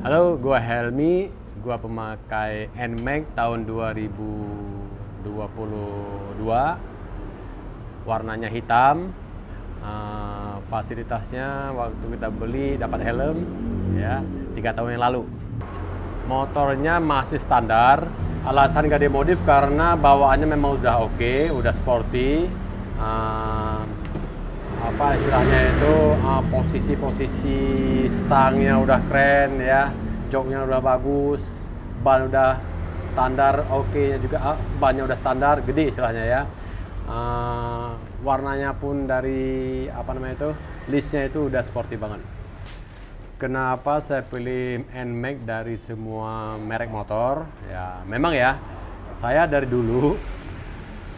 Halo, gua Helmi, gua pemakai NMAX tahun 2022, warnanya hitam. Fasilitasnya waktu kita beli dapat helm, ya, 3 tahun yang lalu. Motornya masih standar. Alasan gak dimodif karena bawaannya memang udah oke, udah sporty. Apa istilahnya itu, posisi-posisi stangnya udah keren ya, joknya udah bagus, ban udah standar oke juga, bannya udah standar gede istilahnya ya. Warnanya pun dari apa namanya itu, listnya itu udah sporty banget. Kenapa saya pilih NMAX dari semua merek motor? Ya memang ya, saya dari dulu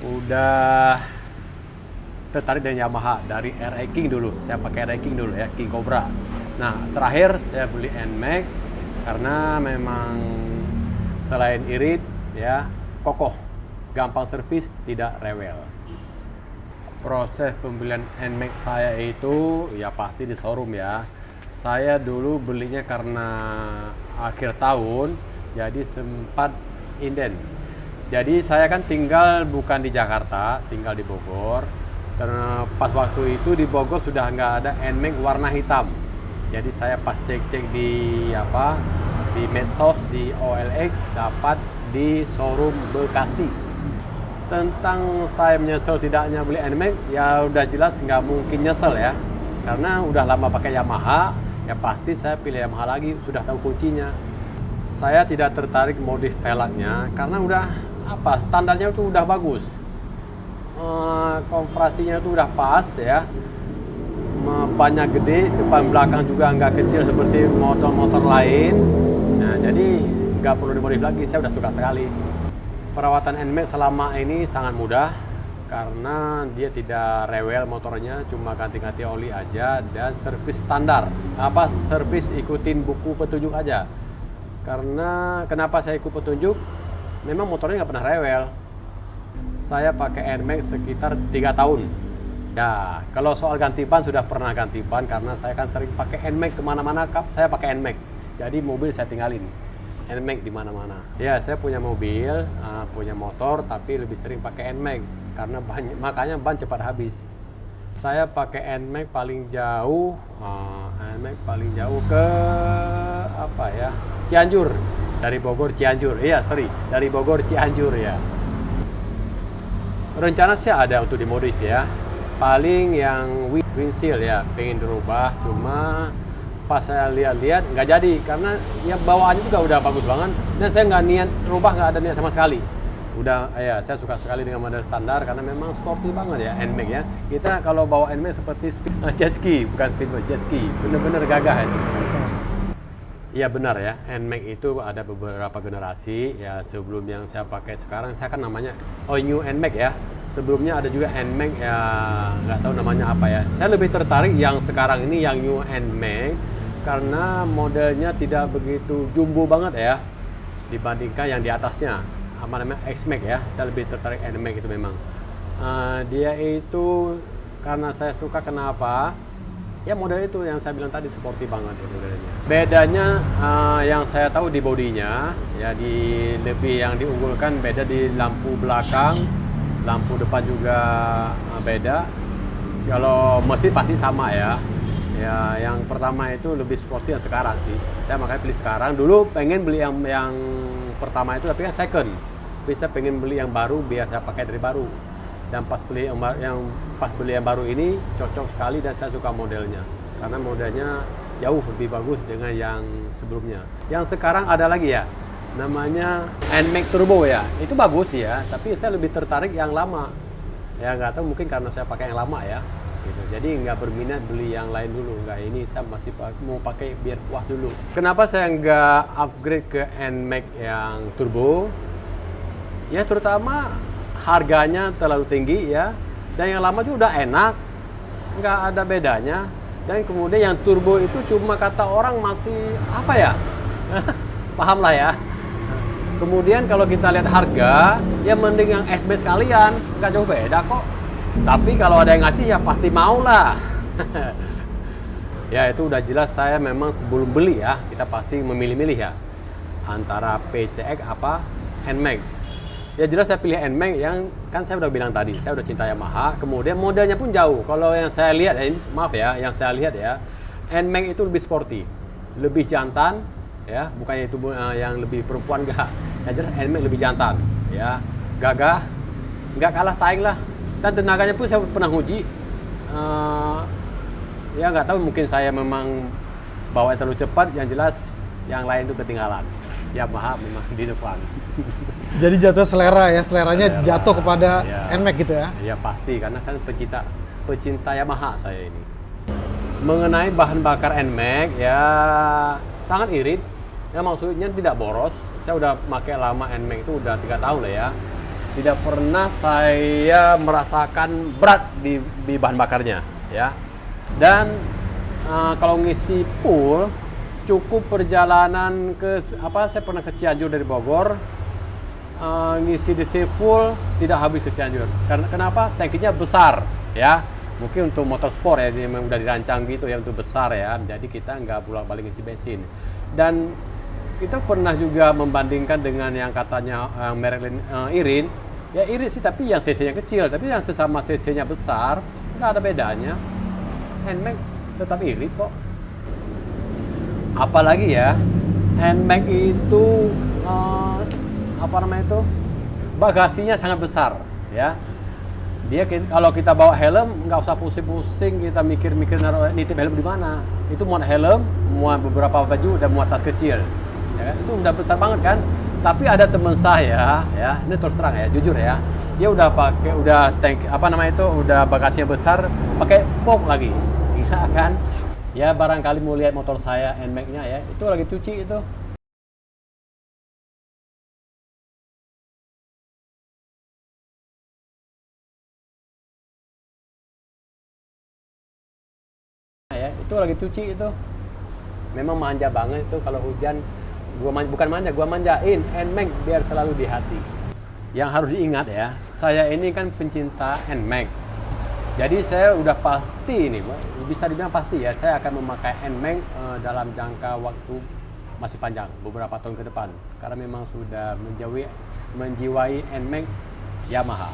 udah tertarik dengan Yamaha, dari RA King dulu. Saya pakai RA King dulu ya, King Cobra. Nah, terakhir saya beli NMAX karena memang selain irit ya, kokoh, gampang servis, tidak rewel. Proses pembelian NMAX saya itu ya pasti di showroom ya. Saya dulu belinya karena akhir tahun, jadi sempat inden. Jadi saya kan tinggal bukan di Jakarta, tinggal di Bogor. Karena pas waktu itu di Bogor sudah nggak ada NMAX warna hitam. Jadi saya pas cek-cek di medsos, di OLX, dapat di showroom Bekasi. Tentang saya menyesal tidaknya beli NMAX, ya udah jelas nggak mungkin nyesel ya. Karena udah lama pakai Yamaha, ya pasti saya pilih Yamaha lagi, sudah tahu kuncinya. Saya tidak tertarik modif velgnya karena udah standarnya itu udah bagus. Kompresinya itu udah pas ya, banyak gede, depan belakang juga nggak kecil seperti motor-motor lain. Nah jadi nggak perlu dimodif lagi, saya udah suka sekali. Perawatan NMAX selama ini sangat mudah karena dia tidak rewel motornya, cuma ganti-ganti oli aja dan servis standar. Servis ikutin buku petunjuk aja. Karena kenapa saya ikut petunjuk? Memang motornya nggak pernah rewel. Saya pakai NMAX sekitar 3 tahun. Ya, kalau soal ganti ban sudah pernah ganti ban karena saya kan sering pakai NMAX kemana-mana, saya pakai NMAX. Jadi mobil saya tinggalin NMAX di mana-mana. Ya, saya punya mobil, punya motor, tapi lebih sering pakai NMAX karena makanya ban cepat habis. Saya pakai NMAX paling jauh, ke Cianjur. Dari Bogor Cianjur. Dari Bogor Cianjur ya. Rencana sih ada untuk dimodif ya, paling yang windshield ya pengen dirubah, cuma pas saya lihat-lihat nggak jadi karena ya bawaannya juga udah bagus banget dan saya nggak niat rubah, nggak ada niat sama sekali. Udah ya, saya suka sekali dengan model standar karena memang sporty banget ya NMAX ya. Kita kalau bawa NMAX seperti jet ski, bukan speedboat, jet ski, bener-bener gagah ya. Iya benar ya, NMAX itu ada beberapa generasi ya. Sebelum yang saya pakai sekarang, saya kan namanya New NMAX ya. Sebelumnya ada juga NMAX ya, nggak tahu namanya apa ya. Saya lebih tertarik yang sekarang ini, yang New NMAX, karena modelnya tidak begitu jumbo banget ya dibandingkan yang di atasnya, apa namanya, X-Max ya. Saya lebih tertarik NMAX itu memang. Dia itu karena saya suka, kenapa? Ya model itu yang saya bilang tadi, sporty banget ya modelnya. Bedanya yang saya tahu di bodinya ya, lebih yang diunggulkan beda di lampu belakang, lampu depan juga beda. Kalau mesin pasti sama ya. Ya yang pertama itu lebih sporty yang sekarang sih. Saya makanya pilih sekarang. Dulu pengen beli yang pertama itu, tapi kan second. Bisa pengen beli yang baru biar saya pakai dari baru. Dan pas beli yang baru ini cocok sekali dan saya suka modelnya karena modelnya jauh lebih bagus dengan yang sebelumnya. Yang sekarang ada lagi ya, namanya NMAX Turbo ya, itu bagus ya, tapi saya lebih tertarik yang lama ya, nggak tahu mungkin karena saya pakai yang lama ya gitu. Jadi nggak berminat beli yang lain dulu, nggak, ini saya masih mau pakai biar puas dulu. Kenapa saya nggak upgrade ke NMAX yang turbo ya? Terutama harganya terlalu tinggi ya, dan yang lama juga udah enak, nggak ada bedanya. Dan kemudian yang turbo itu cuma kata orang masih apa ya, paham lah ya. Kemudian kalau kita lihat harga, ya mending yang SB sekalian, nggak jauh beda kok. Tapi kalau ada yang ngasih ya pasti mau lah. Ya itu udah jelas, saya memang sebelum beli ya, kita pasti memilih-milih ya antara PCX apa NMAX. Ya jelas saya pilih NMAX, yang kan saya udah bilang tadi, saya udah cinta Yamaha. Kemudian modelnya pun jauh. Kalau yang saya lihat, maaf ya, yang saya lihat ya, NMAX itu lebih sporty, lebih jantan, ya bukannya itu yang lebih perempuan enggak. Ya jelas NMAX lebih jantan, ya gagah, nggak kalah saing lah. Dan tenaganya pun saya pernah uji. Ya nggak tahu, mungkin saya memang bawa terlalu cepat, yang jelas yang lain itu ketinggalan. Yamaha memang di depan. Jadi jatuh selera ya, seleranya jatuh kepada ya, NMAX gitu ya? Ya pasti, karena kan pecinta Yamaha saya ini. Mengenai bahan bakar NMAX ya sangat irit, ya maksudnya tidak boros. Saya udah pakai lama NMAX itu udah 3 tahun lah ya. Tidak pernah saya merasakan berat di bahan bakarnya ya. Dan kalau ngisi full, cukup perjalanan saya pernah ke Cianjur dari Bogor, ngisi di full tidak habis ke Cianjur. Karena kenapa? Tangkinya besar ya. Mungkin untuk motor sport ya, memang udah dirancang gitu ya untuk besar ya. Jadi kita nggak bolak-balik ngisi bensin. Dan kita pernah juga membandingkan dengan yang katanya merek irit. Ya irit sih, tapi yang cc-nya kecil, tapi yang sesama cc-nya besar nggak ada bedanya. NMAX tetap irit kok. Apalagi ya, NMAX itu bagasinya sangat besar ya. Dia kalau kita bawa helm nggak usah pusing-pusing kita mikir-mikir nitip helm di mana. Itu muat helm, muat beberapa baju, dan muat tas kecil. Ya kan? Itu udah besar banget kan. Tapi ada teman saya ya, ini terus terang ya, jujur ya, dia udah udah bagasinya besar, pakai box lagi. Gila kan? Ya barangkali mau lihat motor saya NMAX-nya ya, itu lagi cuci itu. Ya, itu lagi cuci itu. Memang manja banget itu kalau hujan. Bukan manja, gua manjain NMAX biar selalu di hati. Yang harus diingat ya, saya ini kan pencinta NMAX. Jadi saya udah pasti ini, bisa dibilang pasti ya, saya akan memakai NMAX dalam jangka waktu masih panjang, beberapa tahun ke depan. Karena memang sudah menjiwai NMAX Yamaha.